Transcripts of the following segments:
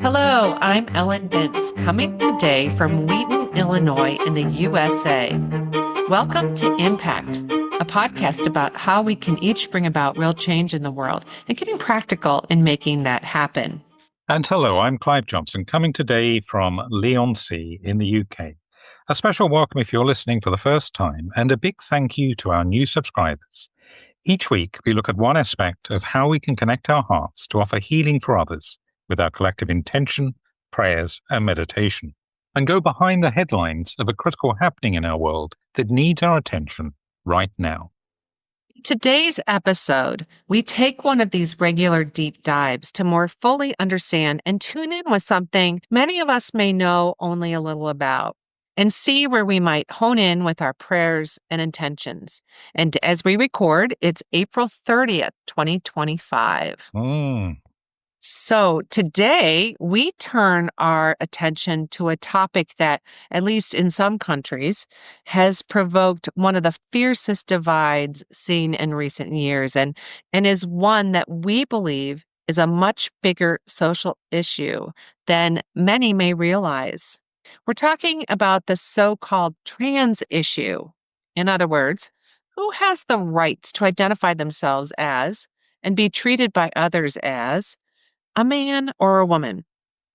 Hello, I'm Ellen Bintz, coming today from Wheaton, Illinois, in the USA. Welcome to Impact, a podcast about how we can each bring about real change in the world and getting practical in making that happen. And hello, I'm Clive Johnson, coming today from Leigh-on-Sea in the UK. A special welcome if you're listening for the first time, and a big thank you to our new subscribers. Each week, we look at one aspect of how we can connect our hearts to offer healing for others with our collective intention, prayers, and meditation, and go behind the headlines of a critical happening in our world that needs our attention right now. Today's episode, we take one of these regular deep dives to more fully understand and tune in with something many of us may know only a little about, and see where we might hone in with our prayers and intentions. And as we record, it's April 30th, 2025. So today we turn our attention to a topic that, at least in some countries, has provoked one of the fiercest divides seen in recent years, and is one that we believe is a much bigger social issue than many may realize. We're talking about the so-called trans issue. In other words, who has the right to identify themselves as and be treated by others as a man or a woman?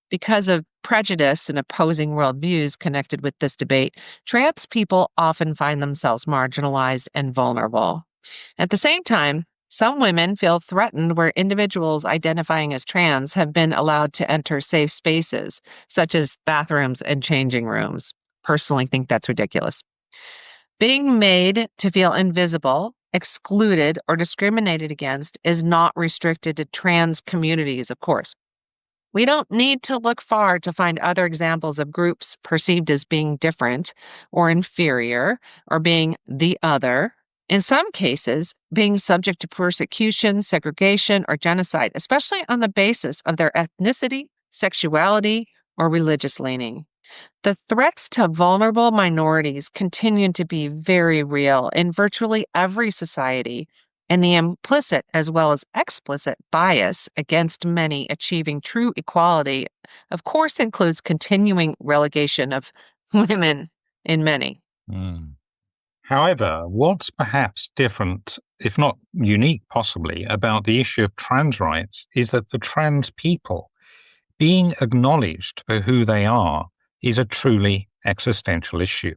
Because of prejudice and opposing worldviews connected with this debate, trans people often find themselves marginalized and vulnerable. At the same time, some women feel threatened where individuals identifying as trans have been allowed to enter safe spaces, such as bathrooms and changing rooms. Personally, think that's ridiculous. Being made to feel invisible, excluded, or discriminated against is not restricted to trans communities, of course. We don't need to look far to find other examples of groups perceived as being different or inferior or being the other. In some cases, being subject to persecution, segregation, or genocide, especially on the basis of their ethnicity, sexuality, or religious leaning. The threats to vulnerable minorities continue to be very real in virtually every society, and the implicit as well as explicit bias against many achieving true equality, of course, includes continuing relegation of women in many. However, what's perhaps different, if not unique possibly, about the issue of trans rights is that for trans people, being acknowledged for who they are is a truly existential issue.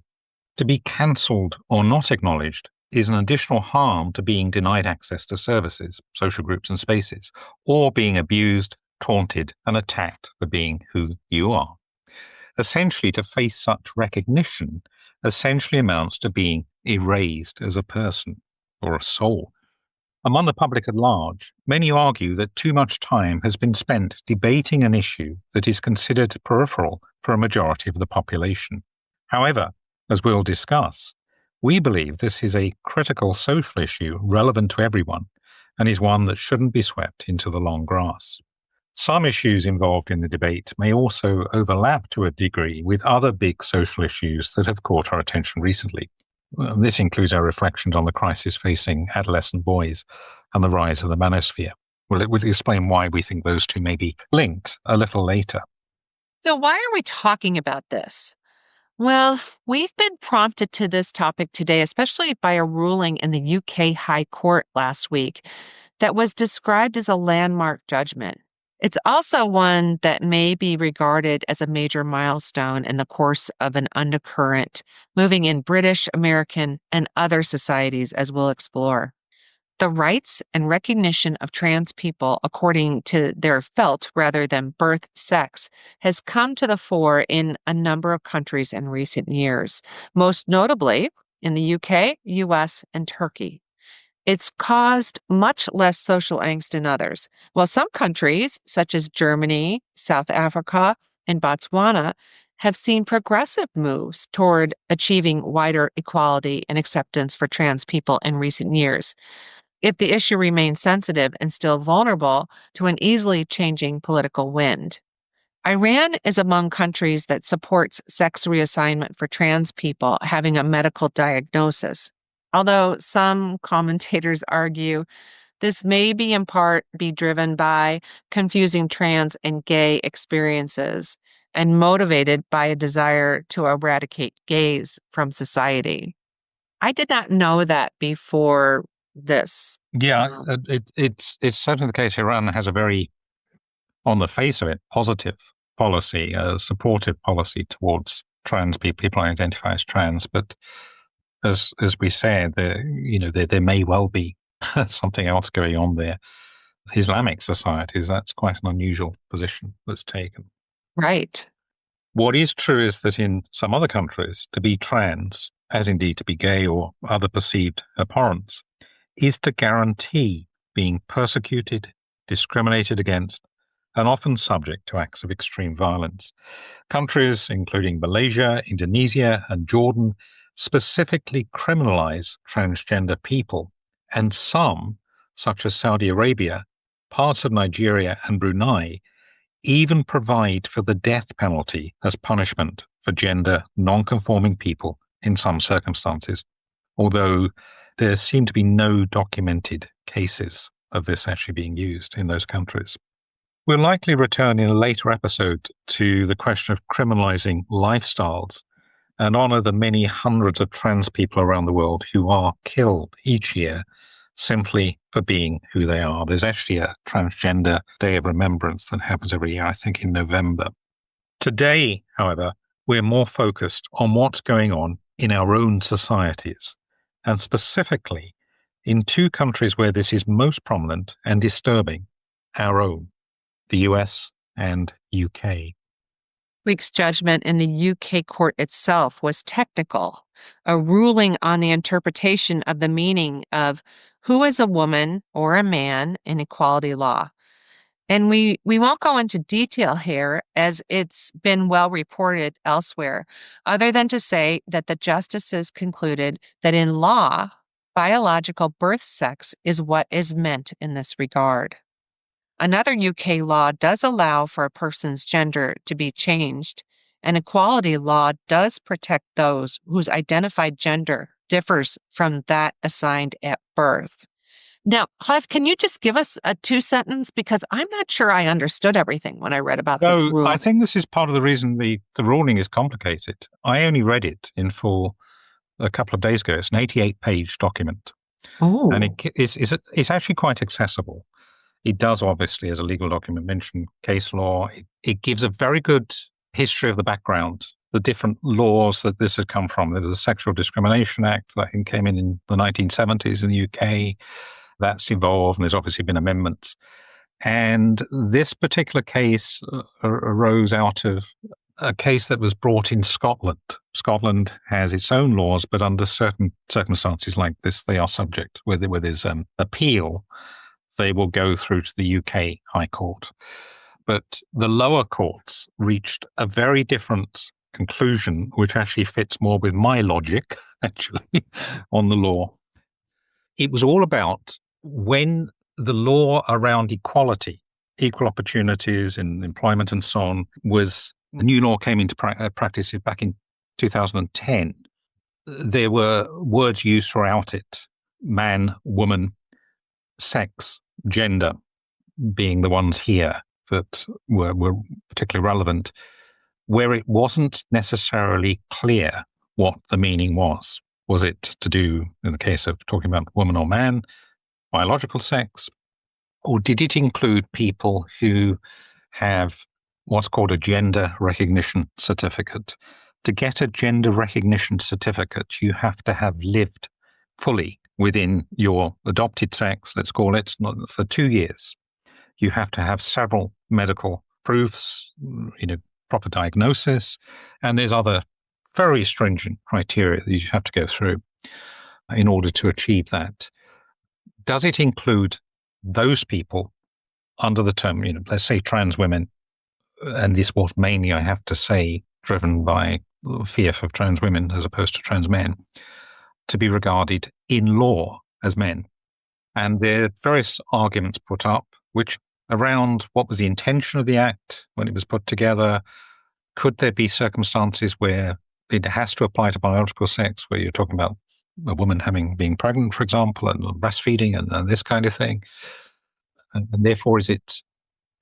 To be cancelled or not acknowledged is an additional harm to being denied access to services, social groups and spaces, or being abused, taunted, and attacked for being who you are. Essentially, to face such recognition essentially amounts to being erased as a person or a soul. Among the public at large, many argue that too much time has been spent debating an issue that is considered peripheral for a majority of the population. However, as we'll discuss, we believe this is a critical social issue relevant to everyone and is one that shouldn't be swept into the long grass. Some issues involved in the debate may also overlap to a degree with other big social issues that have caught our attention recently. This includes our reflections on the crisis facing adolescent boys and the rise of the manosphere. We'll explain why we think those two may be linked a little later. So why are we talking about this? Well, we've been prompted to this topic today, especially by a ruling in the UK High Court last week that was described as a landmark judgment. It's also one that may be regarded as a major milestone in the course of an undercurrent moving in British, American, and other societies, as we'll explore. The rights and recognition of trans people according to their felt rather than birth sex has come to the fore in a number of countries in recent years, most notably in the UK, US, and Turkey. It's caused much less social angst in others, while some countries, such as Germany, South Africa, and Botswana, have seen progressive moves toward achieving wider equality and acceptance for trans people in recent years. If the issue remains sensitive and still vulnerable to an easily changing political wind. Iran is among countries that supports sex reassignment for trans people having a medical diagnosis. Although some commentators argue This may be in part be driven by confusing trans and gay experiences and motivated by a desire to eradicate gays from society. I did not know that before this. Yeah, it's certainly the case. Iran has a very, on the face of it, positive policy, a supportive policy towards trans people, people identify as trans. But as we said, there may well be something else going on there. Islamic societies, that's quite an unusual position that's taken. Right. What is true is that in some other countries, to be trans, as indeed to be gay or other perceived abhorrence, is to guarantee being persecuted, discriminated against, and often subject to acts of extreme violence. Countries, including Malaysia, Indonesia, and Jordan, specifically criminalize transgender people, and some, such as Saudi Arabia, parts of Nigeria, and Brunei, even provide for the death penalty as punishment for gender non-conforming people in some circumstances, although there seem to be no documented cases of this actually being used in those countries. We'll likely return in a later episode to the question of criminalizing lifestyles and honor the many hundreds of trans people around the world who are killed each year simply for being who they are. There's actually a Transgender Day of Remembrance that happens every year, I think in November. Today, however, we're more focused on what's going on in our own societies, and specifically in two countries where this is most prominent and disturbing, our own, the US and UK. Week's judgment in the UK court itself was technical, a ruling on the interpretation of the meaning of who is a woman or a man in equality law. And we won't go into detail here as it's been well reported elsewhere, other than to say that the justices concluded that in law, biological birth sex is what is meant in this regard. Another UK law does allow for a person's gender to be changed, and equality law does protect those whose identified gender differs from that assigned at birth. Now, Clive, can you just give us a 2-sentence? Because I'm not sure I understood everything when I read about this No, rule. I think this is part of the reason the ruling is complicated. I only read it in full a couple of days ago. It's an 88-page document. Oh. And it's actually quite accessible. It does, obviously, as a legal document, mention case law. It gives a very good history of the background, the different laws that this had come from. There was a Sexual Discrimination Act that I think came in the 1970s in the UK. That's evolved, and there's obviously been amendments. And this particular case arose out of a case that was brought in Scotland. Scotland has its own laws, but under certain circumstances like this, they are subject, where there's appeal, they will go through to the UK High Court. But the lower courts reached a very different conclusion, which actually fits more with my logic, actually, on the law. It was all about when the law around equality, equal opportunities in employment and so on, the new law came into practice back in 2010. There were words used throughout it: man, woman, sex, gender, being the ones here that were particularly relevant, where it wasn't necessarily clear what the meaning was. Was it to do, in the case of talking about woman or man, biological sex, or did it include people who have what's called a gender recognition certificate? To get a gender recognition certificate, you have to have lived fully within your adopted sex, let's call it, for 2 years. You have to have several medical proofs, proper diagnosis, and there's other very stringent criteria that you have to go through in order to achieve that. Does it include those people under the term, let's say trans women, and this was mainly, I have to say, driven by fear for trans women as opposed to trans men, to be regarded in law as men? And there are various arguments put up, which around what was the intention of the act when it was put together. Could there be circumstances where it has to apply to biological sex, where you're talking about a woman being pregnant, for example, and breastfeeding and this kind of thing. And therefore, is it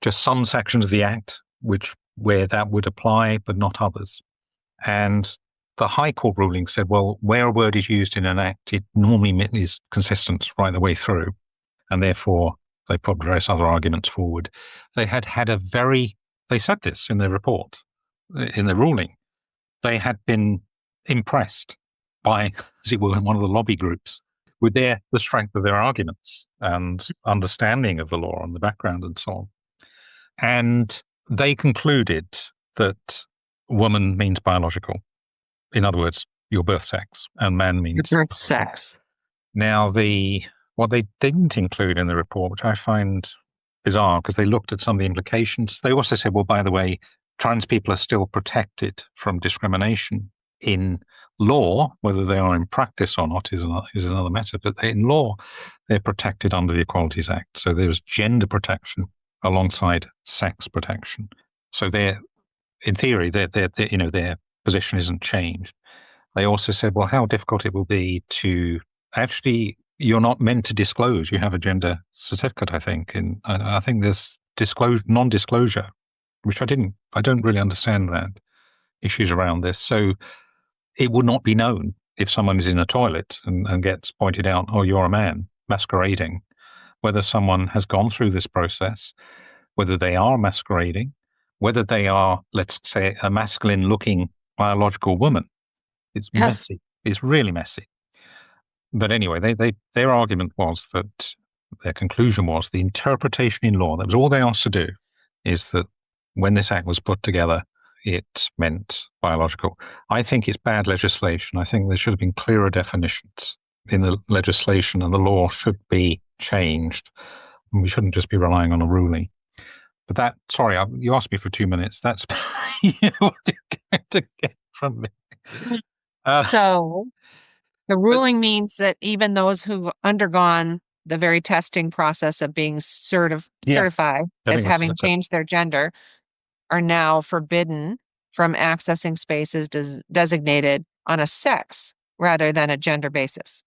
just some sections of the Act where that would apply, but not others? And the High Court ruling said, well, where a word is used in an Act, it normally is consistent right the way through. And therefore, they put various other arguments forward. They said this in their report, in their ruling. They had been impressed by, as it were, one of the lobby groups with the strength of their arguments and understanding of the law and the background and so on. And they concluded that woman means biological. In other words, your birth sex, and man means birth sex. Now, what they didn't include in the report, which I find bizarre, because they looked at some of the implications. They also said, well, by the way, trans people are still protected from discrimination in law. Whether they are in practice or not is another matter. But in law, they're protected under the Equalities Act. So there's gender protection alongside sex protection. So in theory, their position isn't changed. They also said, well, how difficult it will be to actually, you're not meant to disclose. You have a gender certificate, I think. And I think there's non-disclosure, which I don't really understand that issues around this. So it would not be known if someone is in a toilet and gets pointed out, oh, you're a man masquerading, whether someone has gone through this process, whether they are masquerading, whether they are, let's say, a masculine looking biological woman. It's messy. It's really messy. But anyway, their argument was that their conclusion was the interpretation in law, that was all they asked to do, is that when this act was put together, it meant biological. I think it's bad legislation. I think there should have been clearer definitions in the legislation, and the law should be changed. And we shouldn't just be relying on a ruling. But you asked me for 2 minutes. That's what you're going to get from me. So the ruling means that even those who've undergone the very testing process of being certified as having changed their gender are now forbidden from accessing spaces designated on a sex rather than a gender basis,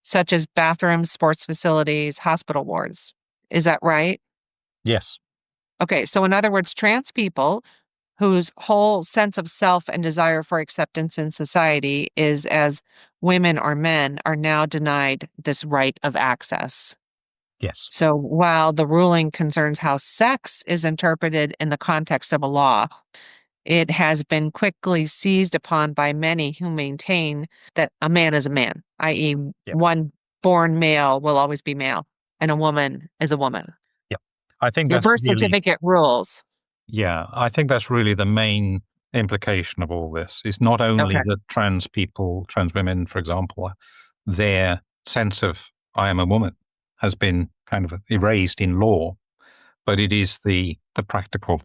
such as bathrooms, sports facilities, hospital wards. Is that right? Yes. Okay, so in other words, trans people whose whole sense of self and desire for acceptance in society is as women or men are now denied this right of access. Yes. So while the ruling concerns how sex is interpreted in the context of a law, it has been quickly seized upon by many who maintain that a man is a man, i.e., one born male will always be male, and a woman is a woman. Yeah, I think your birth certificate rules. Yeah, I think that's really the main implication of all this. Is not only that trans people, trans women, for example, their sense of I am a woman has been kind of erased in law, but it is the practical,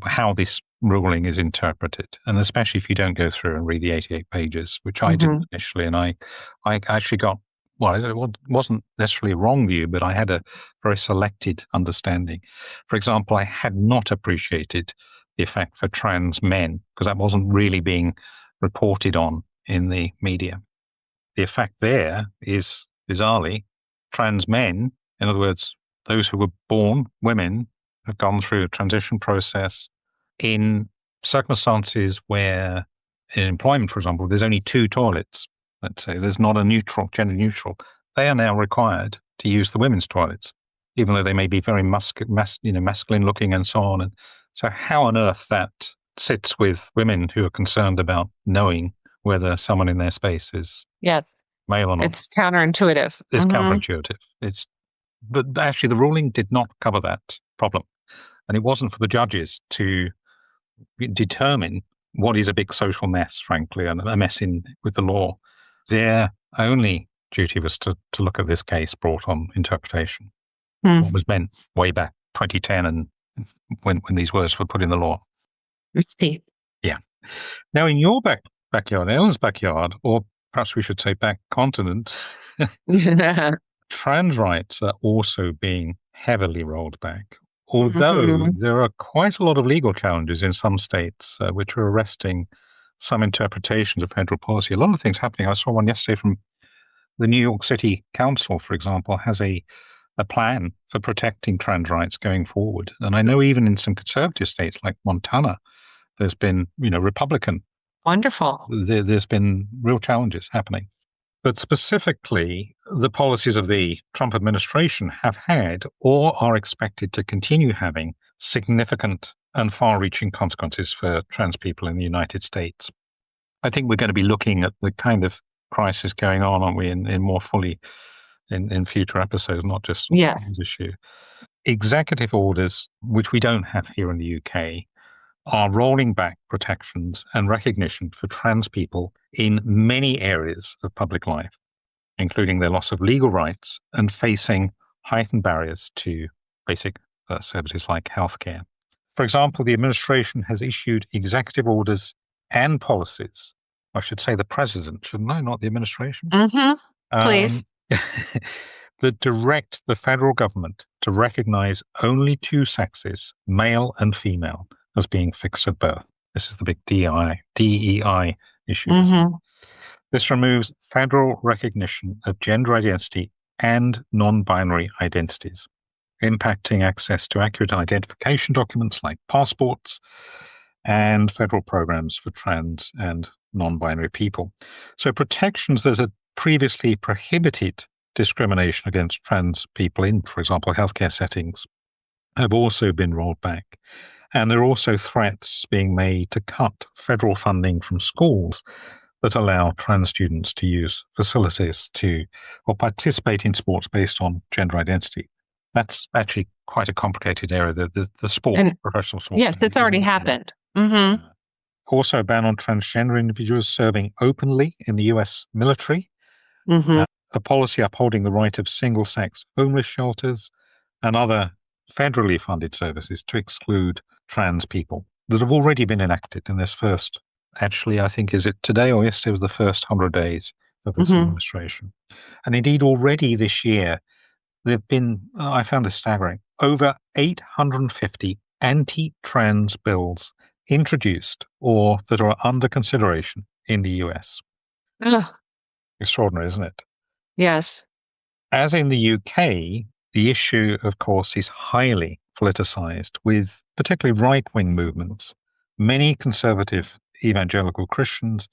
how this ruling is interpreted. And especially if you don't go through and read the 88 pages, which I didn't initially, and I actually got, it wasn't necessarily a wrong view, but I had a very selected understanding. For example, I had not appreciated the effect for trans men because that wasn't really being reported on in the media. The effect there is, bizarrely, trans men, in other words, those who were born women, have gone through a transition process in circumstances where, in employment, for example, there's only 2 toilets. Let's say there's not a gender neutral. They are now required to use the women's toilets, even though they may be very masculine looking and so on. And so how on earth that sits with women who are concerned about knowing whether someone in their space is male or not. It's counterintuitive. It's counterintuitive. But actually the ruling did not cover that problem. And it wasn't for the judges to determine what is a big social mess, frankly, and a mess with the law. Their only duty was to look at this case brought on interpretation. What was meant way back 2010 and when these words were put in the law. Yeah. Now, in your backyard, Ellen's backyard, or perhaps we should say back continent, trans rights are also being heavily rolled back. Although there are quite a lot of legal challenges in some states which are arresting some interpretations of federal policy. A lot of things happening. I saw one yesterday from the New York City Council, for example, has a plan for protecting trans rights going forward. And I know even in some conservative states like Montana, there's been, Republican. Wonderful. There's been real challenges happening. But specifically, the policies of the Trump administration have had or are expected to continue having significant and far-reaching consequences for trans people in the United States. I think we're going to be looking at the kind of crisis going on, aren't we, in more fully in future episodes, not just on Yes. this issue. Executive orders, which we don't have here in the UK, are rolling back protections and recognition for trans people in many areas of public life, including their loss of legal rights and facing heightened barriers to basic services like healthcare. For example, the administration has issued executive orders and policies. I should say the president, shouldn't I? Not the administration. Please. That direct the federal government to recognize only two sexes, male and female, as being fixed at birth. This is the big DEI issue. This removes federal recognition of gender identity and non-binary identities, impacting access to accurate identification documents like passports and federal programs for trans and non-binary people. So protections that had previously prohibited discrimination against trans people in, for example, healthcare settings, have also been rolled back. And there are also threats being made to cut federal funding from schools that allow trans students to use facilities or participate in sports based on gender identity. That's actually quite a complicated area, the sport, professional sport. Yes, it's already happened. Also a ban on transgender individuals serving openly in the US military. A policy upholding the right of single-sex homeless shelters and other federally funded services to exclude trans people that have already been enacted in this first, actually, I think, is it today or yesterday was the first 100 days of this administration. And indeed, already this year, there have been, I found this staggering, over 850 anti-trans bills introduced or that are under consideration in the US. Extraordinary, isn't it? Yes. As in the UK, the issue, of course, is highly politicized, with particularly right-wing movements, many conservative evangelical Christians,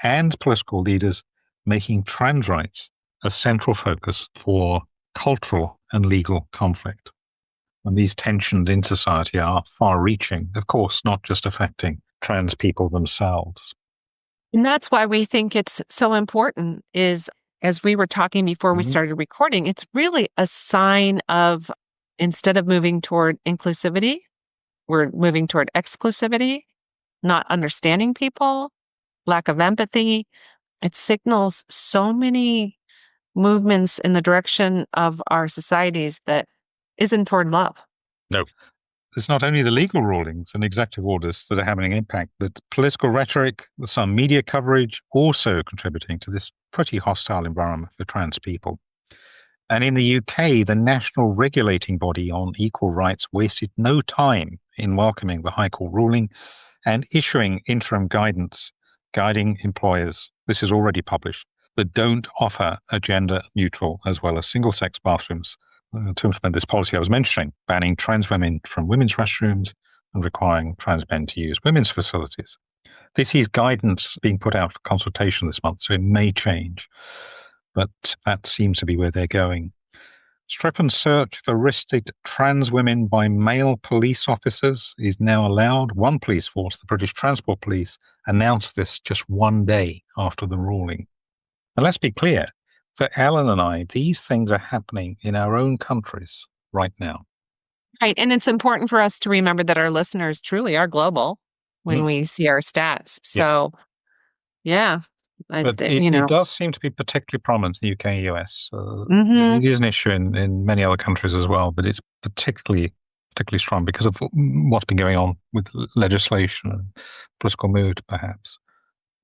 and political leaders making trans rights a central focus for cultural and legal conflict. And these tensions in society are far-reaching, of course, not just affecting trans people themselves. And that's why we think it's so important is, as we were talking before we started recording, it's really a sign of, instead of moving toward inclusivity, we're moving toward exclusivity, not understanding people, lack of empathy. It signals so many movements in the direction of our societies that isn't toward love. No. It's not only the legal rulings and executive orders that are having an impact, but political rhetoric, some media coverage also contributing to this pretty hostile environment for trans people. And in the UK, the national regulating body on equal rights wasted no time in welcoming the High Court ruling and issuing interim guidance guiding employers, this is already published, that don't offer a gender-neutral as well as single-sex bathrooms to implement this policy I was mentioning, banning trans women from women's restrooms and requiring trans men to use women's facilities. This is guidance being put out for consultation this month, so it may change, but that seems to be where they're going. Strip and search for arrested trans women by male police officers is now allowed. One police force, the British Transport Police, announced this just one day after the ruling. And let's be clear, for Ellen and I, these things are happening in our own countries right now. Right. And it's important for us to remember that our listeners truly are global when we see our stats. So, yeah. But it does seem to be particularly prominent in the UK and US. It is an issue in many other countries as well, but it's particularly strong because of what's been going on with legislation and political mood, perhaps.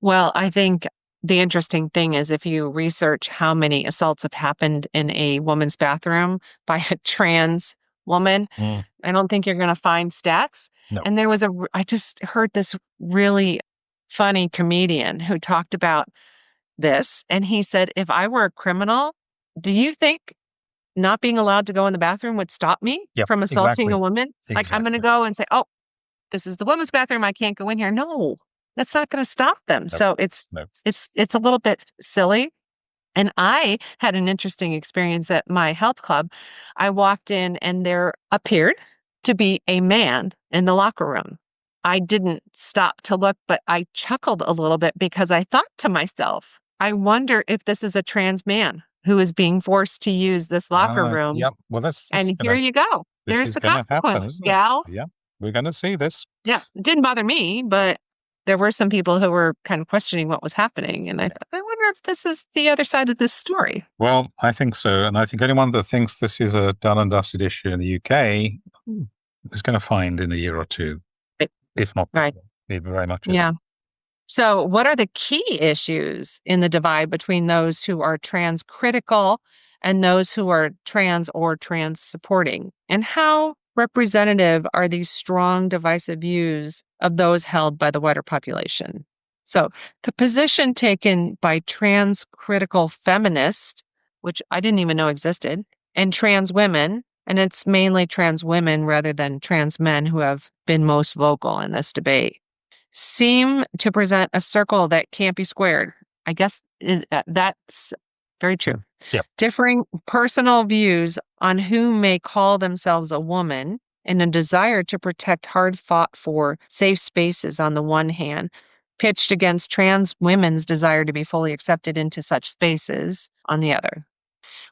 Well, I think the interesting thing is if you research how many assaults have happened in a woman's bathroom by a trans woman, I don't think you're going to find stats. No. And I just heard this really funny comedian who talked about this. And he said, if I were a criminal, do you think not being allowed to go in the bathroom would stop me Yep, from assaulting a exactly. woman? Like, I'm going to Exactly. go and say, oh, this is the women's bathroom. I can't go in here. No, that's not going to stop them. Nope. So it's Nope. it's a little bit silly. And I had an interesting experience at my health club. I walked in and there appeared to be a man in the locker room. I didn't stop to look, but I chuckled a little bit because I thought to myself, I wonder if this is a trans man who is being forced to use this locker room. Yep. Well, this And here you go. this There's is the gonna happen, consequence, isn't it? gals. Yep. We're gonna see this. Yeah, it didn't bother me, but there were some people who were kind of questioning what was happening. And I thought, I wonder if this is the other side of this story. Well, I think so. And I think anyone that thinks this is a done and dusted issue in the UK is going to find in a year or two, Right. if not Right. before. It very much is. Yeah. So, what are the key issues in the divide between those who are trans critical and those who are trans or trans supporting? And how representative are these strong divisive views of those held by the wider population? So, the position taken by trans critical feminists, which I didn't even know existed, and trans women, and it's mainly trans women rather than trans men who have been most vocal in this debate, seem to present a circle that can't be squared. I guess that's very true. Yep. Differing personal views on who may call themselves a woman and a desire to protect hard fought for safe spaces on the one hand, pitched against trans women's desire to be fully accepted into such spaces on the other.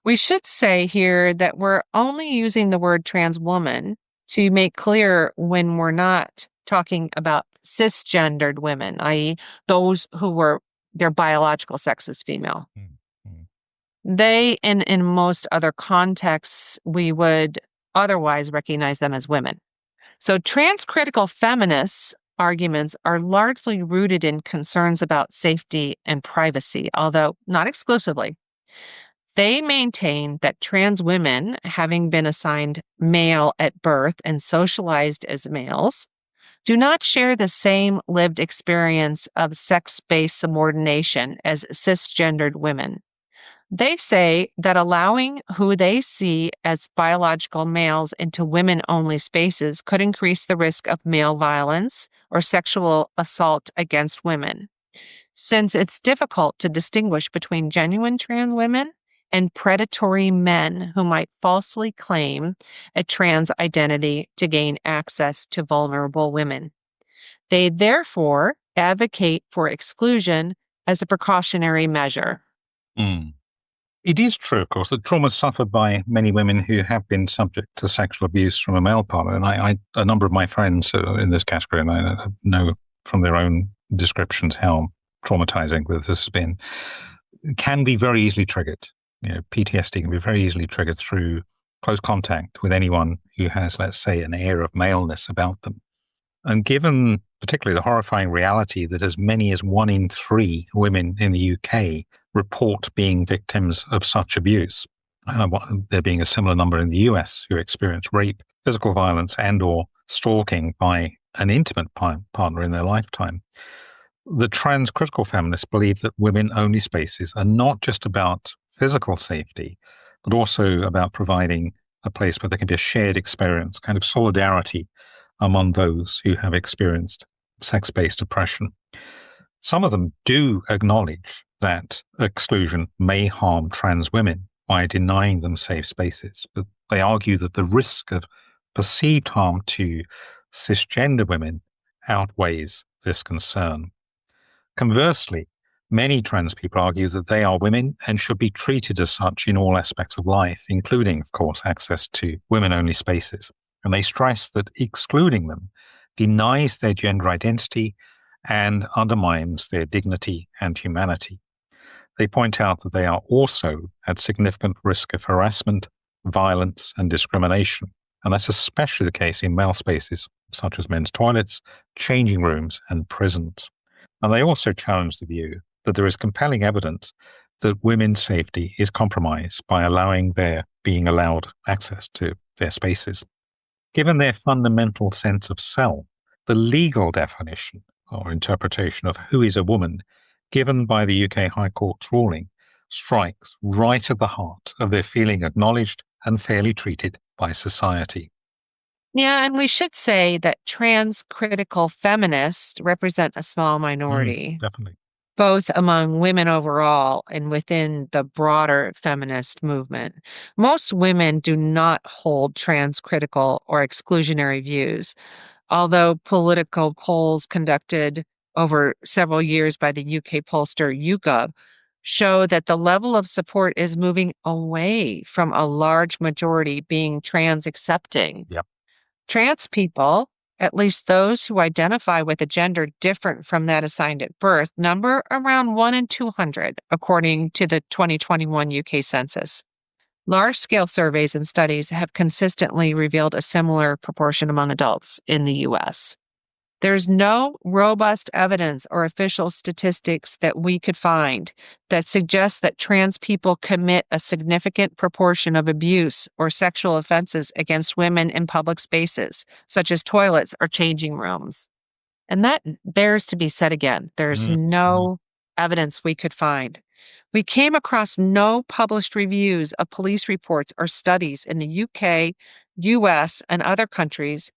We should say here that we're only using the word trans woman to make clear when we're not talking about cisgendered women, i.e., those who were their biological sex is female. Mm-hmm. They, in most other contexts, we would otherwise recognize them as women. So trans critical feminists' arguments are largely rooted in concerns about safety and privacy, although not exclusively. They maintain that trans women, having been assigned male at birth and socialized as males, do not share the same lived experience of sex-based subordination as cisgendered women. They say that allowing who they see as biological males into women-only spaces could increase the risk of male violence or sexual assault against women, since it's difficult to distinguish between genuine trans women and predatory men who might falsely claim a trans identity to gain access to vulnerable women. They therefore advocate for exclusion as a precautionary measure. Mm. It is true, of course, that trauma is suffered by many women who have been subject to sexual abuse from a male partner. And a number of my friends in this category, and I know from their own descriptions how traumatizing this has been, can be very easily triggered. PTSD can be very easily triggered through close contact with anyone who has, let's say, an air of maleness about them. And given particularly the horrifying reality that as many as 1 in 3 women in the UK report being victims of such abuse, there being a similar number in the US who experience rape, physical violence, and or stalking by an intimate partner in their lifetime, the trans critical feminists believe that women-only spaces are not just about physical safety, but also about providing a place where there can be a shared experience, kind of solidarity among those who have experienced sex-based oppression. Some of them do acknowledge that exclusion may harm trans women by denying them safe spaces, but they argue that the risk of perceived harm to cisgender women outweighs this concern. Conversely, many trans people argue that they are women and should be treated as such in all aspects of life, including, of course, access to women-only spaces. And they stress that excluding them denies their gender identity and undermines their dignity and humanity. They point out that they are also at significant risk of harassment, violence, and discrimination. And that's especially the case in male spaces such as men's toilets, changing rooms, and prisons. And they also challenge the view that there is compelling evidence that women's safety is compromised by allowing their being allowed access to their spaces. Given their fundamental sense of self, the legal definition or interpretation of who is a woman given by the UK High Court's ruling strikes right at the heart of their feeling acknowledged and fairly treated by society. Yeah, and we should say that trans critical feminists represent a small minority, Definitely. both among women overall and within the broader feminist movement. Most women do not hold trans critical or exclusionary views, although political polls conducted over several years by the UK pollster YouGov show that the level of support is moving away from a large majority being trans accepting. Yep. Trans people, at least those who identify with a gender different from that assigned at birth, number around 1 in 200, according to the 2021 UK Census. Large scale surveys and studies have consistently revealed a similar proportion among adults in the US. There's no robust evidence or official statistics that we could find that suggests that trans people commit a significant proportion of abuse or sexual offenses against women in public spaces, such as toilets or changing rooms. And that bears to be said again. There's no evidence we could find. We came across no published reviews of police reports or studies in the UK, US, and other countries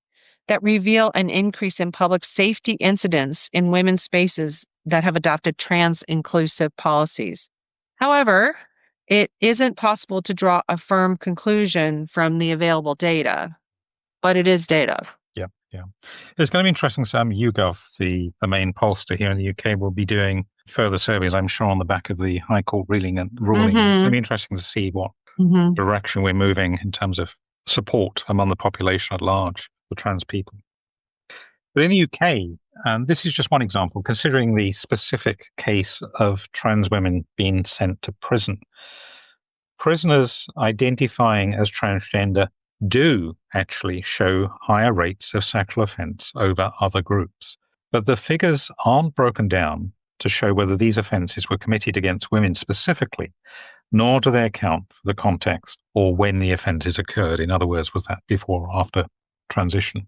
that reveal an increase in public safety incidents in women's spaces that have adopted trans inclusive policies. However, it isn't possible to draw a firm conclusion from the available data, but it is data. Yeah. It's going to be interesting. YouGov, the main pollster here in the UK, will be doing further surveys, I'm sure, on the back of the High Court ruling. It's going to be interesting to see what direction we're moving in terms of support among the population at large for trans people. But in the UK, and this is just one example, considering the specific case of trans women being sent to prison, prisoners identifying as transgender do actually show higher rates of sexual offence over other groups. But the figures aren't broken down to show whether these offences were committed against women specifically, nor do they account for the context or when the offences occurred. In other words, was that before or after transition?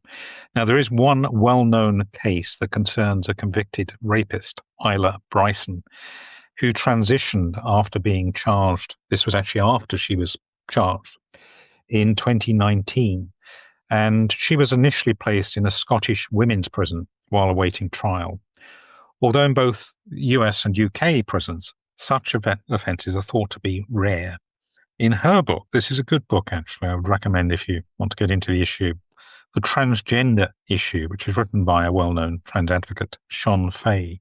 Now, there is one well-known case that concerns a convicted rapist, Isla Bryson, who transitioned after being charged. This was actually after she was charged in 2019. And she was initially placed in a Scottish women's prison while awaiting trial. Although in both US and UK prisons, such offences are thought to be rare. In her book, this is a good book actually, I would recommend if you want to get into the issue, The Transgender Issue, which is written by a well-known trans advocate, Sean Fay,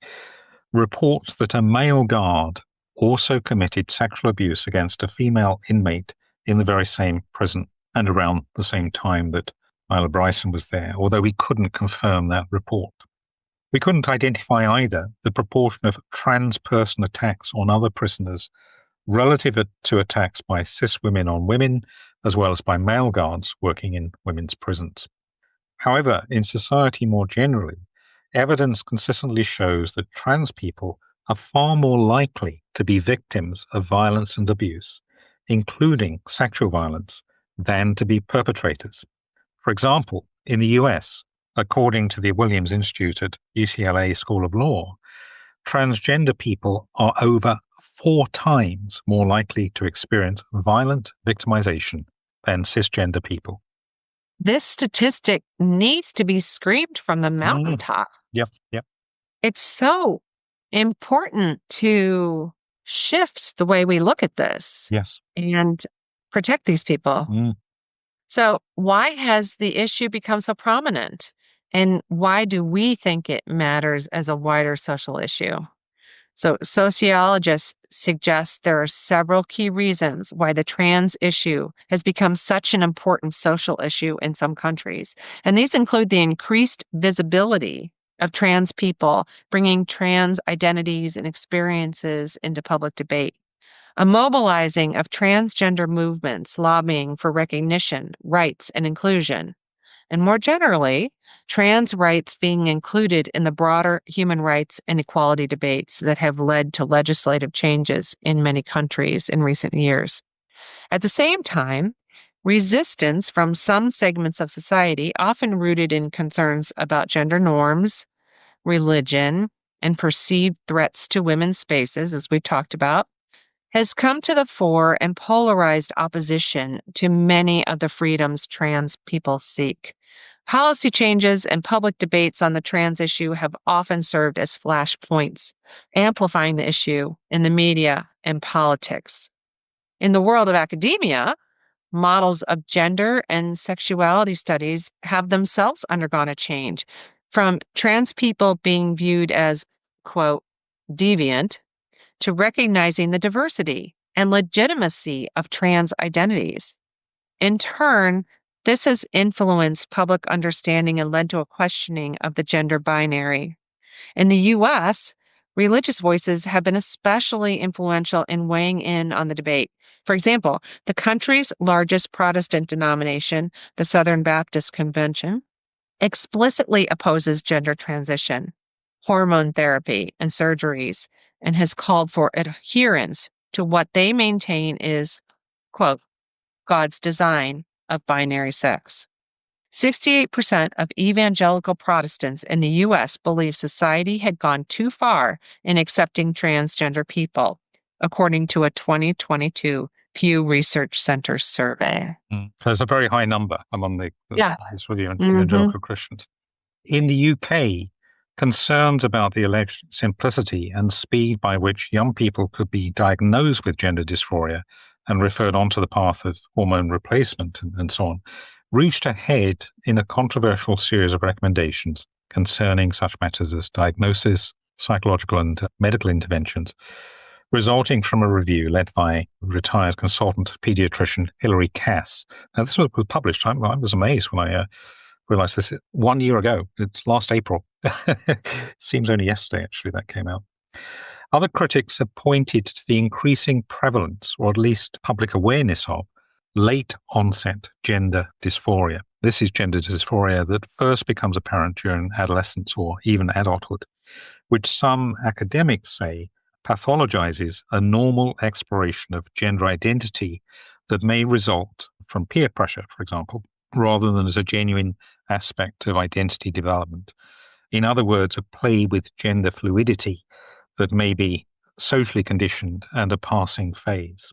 reports that a male guard also committed sexual abuse against a female inmate in the very same prison and around the same time that Isla Bryson was there, although we couldn't confirm that report. We couldn't identify either the proportion of trans person attacks on other prisoners relative to attacks by cis women on women, as well as by male guards working in women's prisons. However, in society more generally, evidence consistently shows that trans people are far more likely to be victims of violence and abuse, including sexual violence, than to be perpetrators. For example, in the US, according to the Williams Institute at UCLA School of Law, transgender people are over 4 times more likely to experience violent victimization than cisgender people. This statistic needs to be screamed from the mountaintop. Yep. It's so important to shift the way we look at this. Yes. And protect these people. So why has the issue become so prominent? And why do we think it matters as a wider social issue? So sociologists suggest there are several key reasons why the trans issue has become such an important social issue in some countries. And these include the increased visibility of trans people, bringing trans identities and experiences into public debate, a mobilizing of transgender movements lobbying for recognition, rights, and inclusion, and more generally, trans rights being included in the broader human rights and equality debates that have led to legislative changes in many countries in recent years. At the same time, resistance from some segments of society, often rooted in concerns about gender norms, religion, and perceived threats to women's spaces, as we've talked about, has come to the fore and polarized opposition to many of the freedoms trans people seek. Policy changes and public debates on the trans issue have often served as flashpoints, amplifying the issue in the media and politics. In the world of academia, models of gender and sexuality studies have themselves undergone a change from trans people being viewed as, quote, deviant to recognizing the diversity and legitimacy of trans identities. In turn, this has influenced public understanding and led to a questioning of the gender binary. In the US, religious voices have been especially influential in weighing in on the debate. For example, the country's largest Protestant denomination, the Southern Baptist Convention, explicitly opposes gender transition, hormone therapy, and surgeries, and has called for adherence to what they maintain is, quote, God's design of binary sex. 68% of evangelical Protestants in the U.S. believe society had gone too far in accepting transgender people, according to a 2022 Pew Research Center survey. So it's a very high number among the sort of Mm-hmm. evangelical Christians. In the UK, concerns about the alleged simplicity and speed by which young people could be diagnosed with gender dysphoria and referred onto the path of hormone replacement and so on, reached a head in a controversial series of recommendations concerning such matters as diagnosis, psychological and medical interventions, resulting from a review led by retired consultant pediatrician Hilary Cass. Now, this was published. I was amazed when I realized this 1 year ago. It's last April. Seems only yesterday, actually, that came out. Other critics have pointed to the increasing prevalence, or at least public awareness of, late onset gender dysphoria. This is gender dysphoria that first becomes apparent during adolescence or even adulthood, which some academics say pathologizes a normal exploration of gender identity that may result from peer pressure, for example, rather than as a genuine aspect of identity development. In other words, a play with gender fluidity that may be socially conditioned and a passing phase.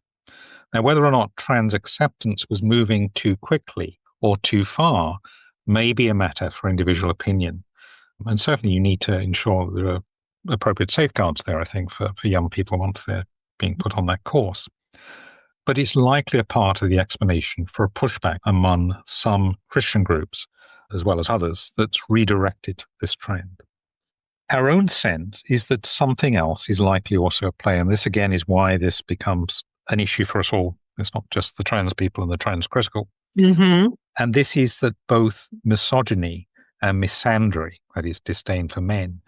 Now, whether or not trans acceptance was moving too quickly or too far may be a matter for individual opinion. And certainly you need to ensure there are appropriate safeguards there, I think, for young people once they're being put on that course. But it's likely a part of the explanation for a pushback among some Christian groups, as well as others, that's redirected this trend. Our own sense is that something else is likely also at play, and this again is why this becomes an issue for us all. It's not just the trans people and the trans critical. Mm-hmm. And this is that both misogyny and misandry, that is disdain for men,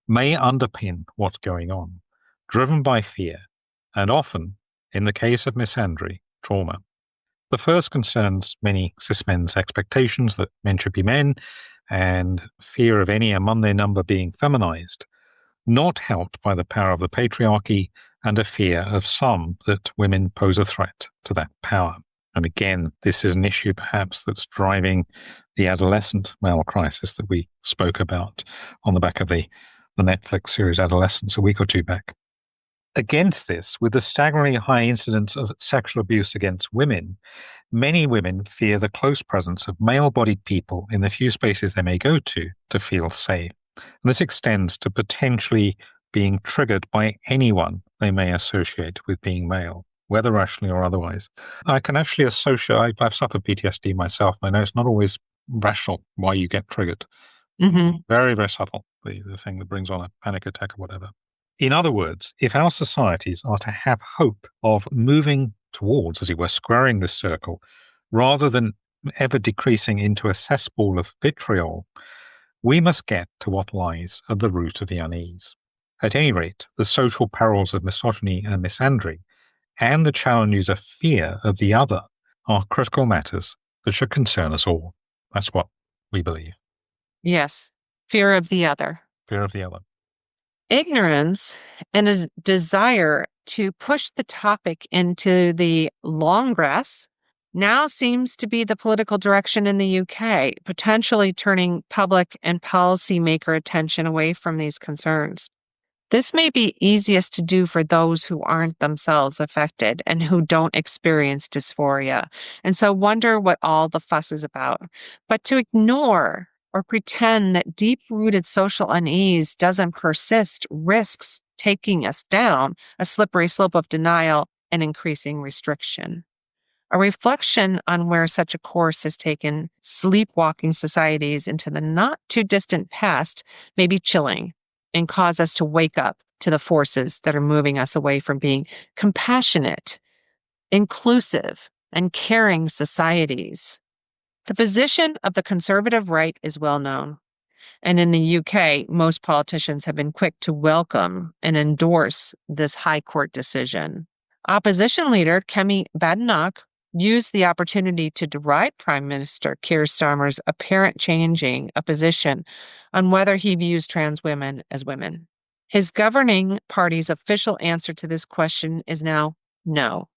may underpin what's going on, driven by fear, and often, in the case of misandry, trauma. The first concerns many cis men's expectations that men should be men, and fear of any among their number being feminized, not helped by the power of the patriarchy and a fear of some that women pose a threat to that power. And again, this is an issue perhaps that's driving the adolescent male crisis that we spoke about on the back of the Netflix series Adolescence a week or two back. Against this, with the staggeringly high incidence of sexual abuse against women, many women fear the close presence of male-bodied people in the few spaces they may go to feel safe. And this extends to potentially being triggered by anyone they may associate with being male, whether rationally or otherwise. I can actually associate, I've suffered PTSD myself, and I know it's not always rational why you get triggered. Mm-hmm. Very, very subtle, the thing that brings on a panic attack or whatever. In other words, if our societies are to have hope of moving towards, as it were, squaring this circle, rather than ever decreasing into a cesspool of vitriol, we must get to what lies at the root of the unease. At any rate, the social perils of misogyny and misandry, and the challenges of fear of the other, are critical matters that should concern us all. That's what we believe. Yes, fear of the other. Fear of the other. Ignorance and a desire to push the topic into the long grass now seems to be the political direction in the UK, potentially turning public and policymaker attention away from these concerns. This may be easiest to do for those who aren't themselves affected and who don't experience dysphoria, and so wonder what all the fuss is about. But to ignore or pretend that deep rooted social unease doesn't persist risks taking us down a slippery slope of denial and increasing restriction. A reflection on where such a course has taken sleepwalking societies into the not too distant past may be chilling and cause us to wake up to the forces that are moving us away from being compassionate, inclusive, and caring societies. The position of the conservative right is well known. And in the UK, most politicians have been quick to welcome and endorse this High Court decision. Opposition leader Kemi Badenoch used the opportunity to deride Prime Minister Keir Starmer's apparent changing of position on whether he views trans women as women. His governing party's official answer to this question is now no.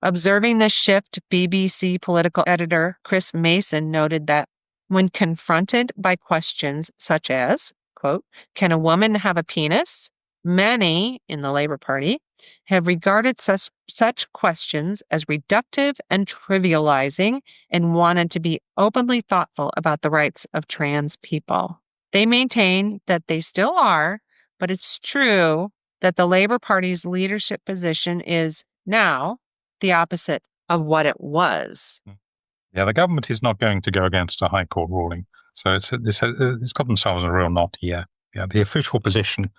Observing this shift, BBC political editor Chris Mason noted that when confronted by questions such as, quote, can a woman have a penis? Many in the Labour Party have regarded such questions as reductive and trivializing and wanted to be openly thoughtful about the rights of trans people. They maintain that they still are, but it's true that the Labour Party's leadership position is now the opposite of what it was. Yeah, the government is not going to go against a High Court ruling. So it's got themselves a real knot here. Yeah, the official position,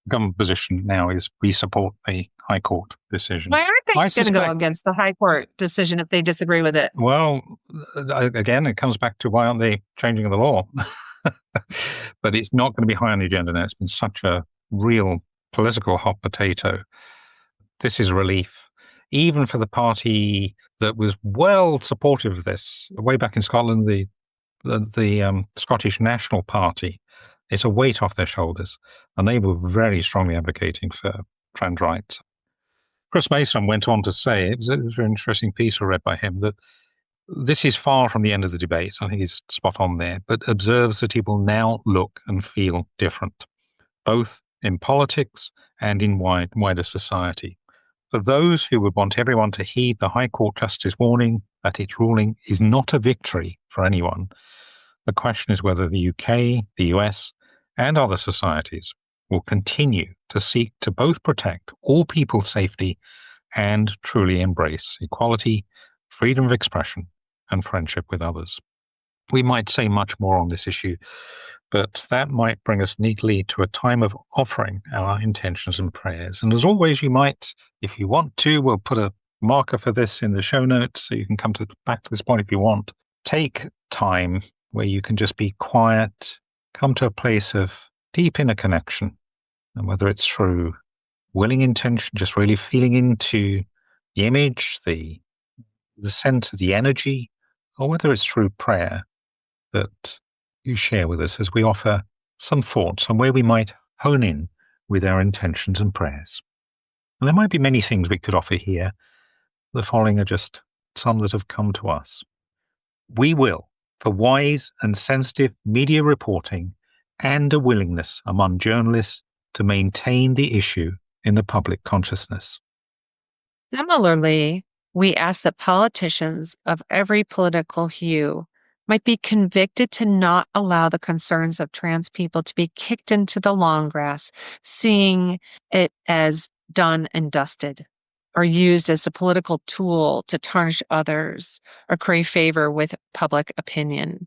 government position now is we support the High Court decision. Why aren't they going to go against the High Court decision if they disagree with it? Well, again, it comes back to why aren't they changing the law? But it's not going to be high on the agenda now. It's been such a real political hot potato. This is relief, even for the party that was well supportive of this. Way back in Scotland, the Scottish National Party, it's a weight off their shoulders, and they were very strongly advocating for trans rights. Chris Mason went on to say, it was a very interesting piece I read by him, that this is far from the end of the debate. I think he's spot on there, but observes that it will now look and feel different, both in politics and in wider society. For those who would want everyone to heed the High Court Justice warning that its ruling is not a victory for anyone, the question is whether the UK, the US, and other societies will continue to seek to both protect all people's safety and truly embrace equality, freedom of expression, and friendship with others. We might say much more on this issue, but that might bring us neatly to a time of offering our intentions and prayers. And as always, you might, if you want to, we'll put a marker for this in the show notes so you can come back to this point if you want. Take time where you can just be quiet, come to a place of deep inner connection, and whether it's through willing intention, just really feeling into the image, the scent, the energy, or whether it's through prayer that you share with us as we offer some thoughts on where we might hone in with our intentions and prayers. And there might be many things we could offer here. The following are just some that have come to us. We will, for wise and sensitive media reporting and a willingness among journalists to maintain the issue in the public consciousness. Similarly, we ask that politicians of every political hue might be convicted to not allow the concerns of trans people to be kicked into the long grass, seeing it as done and dusted, or used as a political tool to tarnish others or curry favor with public opinion.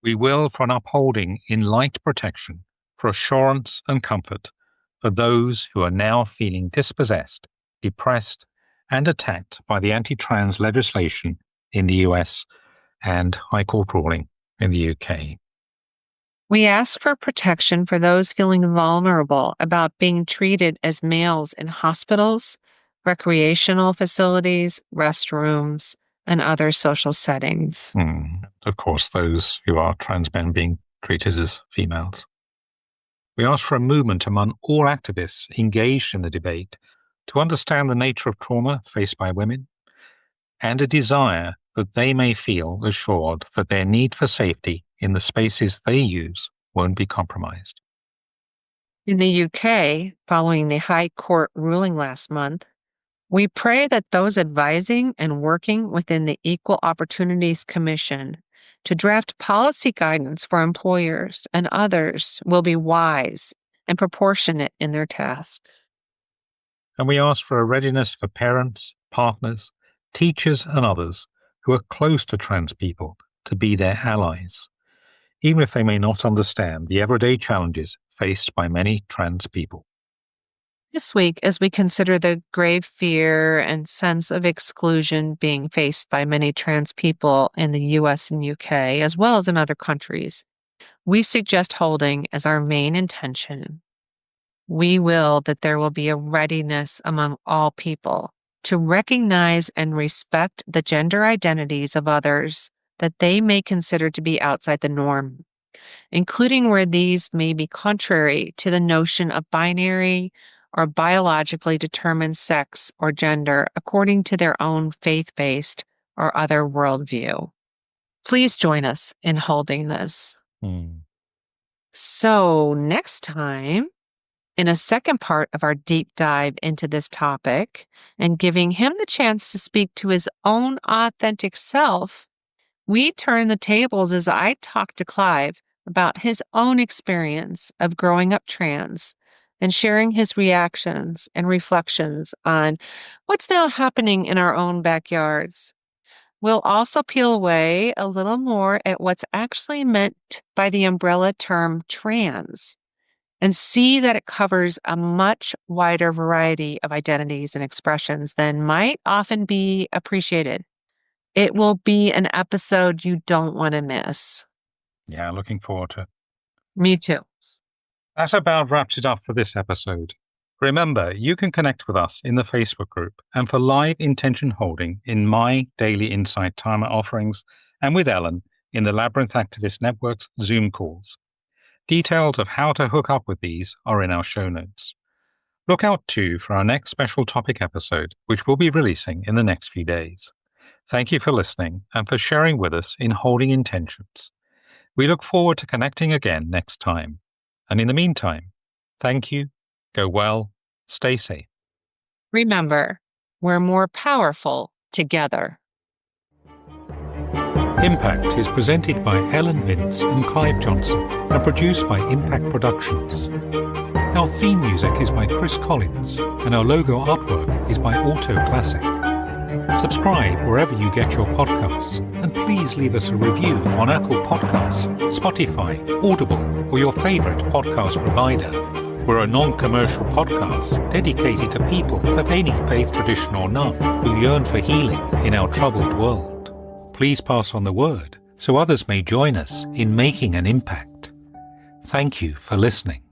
We will for an upholding in light protection, for assurance and comfort for those who are now feeling dispossessed, depressed, and attacked by the anti-trans legislation in the US and High Court ruling in the UK. We ask for protection for those feeling vulnerable about being treated as males in hospitals, recreational facilities, restrooms, and other social settings. Of course, those who are trans men being treated as females. We ask for a movement among all activists engaged in the debate to understand the nature of trauma faced by women, and a desire that they may feel assured that their need for safety in the spaces they use won't be compromised. In the UK, following the High Court ruling last month, we pray that those advising and working within the Equal Opportunities Commission to draft policy guidance for employers and others will be wise and proportionate in their task. And we ask for a readiness for parents, partners, teachers, and others who are close to trans people to be their allies, even if they may not understand the everyday challenges faced by many trans people. This week, as we consider the grave fear and sense of exclusion being faced by many trans people in the US and UK, as well as in other countries, we suggest holding as our main intention. We will that there will be a readiness among all people to recognize and respect the gender identities of others that they may consider to be outside the norm, including where these may be contrary to the notion of binary or biologically determined sex or gender according to their own faith-based or other worldview. Please join us in holding this. So next time, in a second part of our deep dive into this topic and giving him the chance to speak to his own authentic self, we turn the tables as I talk to Clive about his own experience of growing up trans and sharing his reactions and reflections on what's now happening in our own backyards. We'll also peel away a little more at what's actually meant by the umbrella term trans and see that it covers a much wider variety of identities and expressions than might often be appreciated. It will be an episode you don't want to miss. Yeah, looking forward to it. Me too. That about wraps it up for this episode. Remember, you can connect with us in the Facebook group and for live intention holding in my Daily Insight Timer offerings and with Ellen in the Labyrinth Activist Network's Zoom calls. Details of how to hook up with these are in our show notes. Look out too for our next special topic episode, which we'll be releasing in the next few days. Thank you for listening and for sharing with us in Holding Intentions. We look forward to connecting again next time. And in the meantime, thank you, go well, stay safe. Remember, we're more powerful together. Impact is presented by Ellen Binns and Clive Johnson and produced by Impact Productions. Our theme music is by Chris Collins and our logo artwork is by Auto Classic. Subscribe wherever you get your podcasts and please leave us a review on Apple Podcasts, Spotify, Audible or your favorite podcast provider. We're a non-commercial podcast dedicated to people of any faith tradition or none who yearn for healing in our troubled world. Please pass on the word so others may join us in making an impact. Thank you for listening.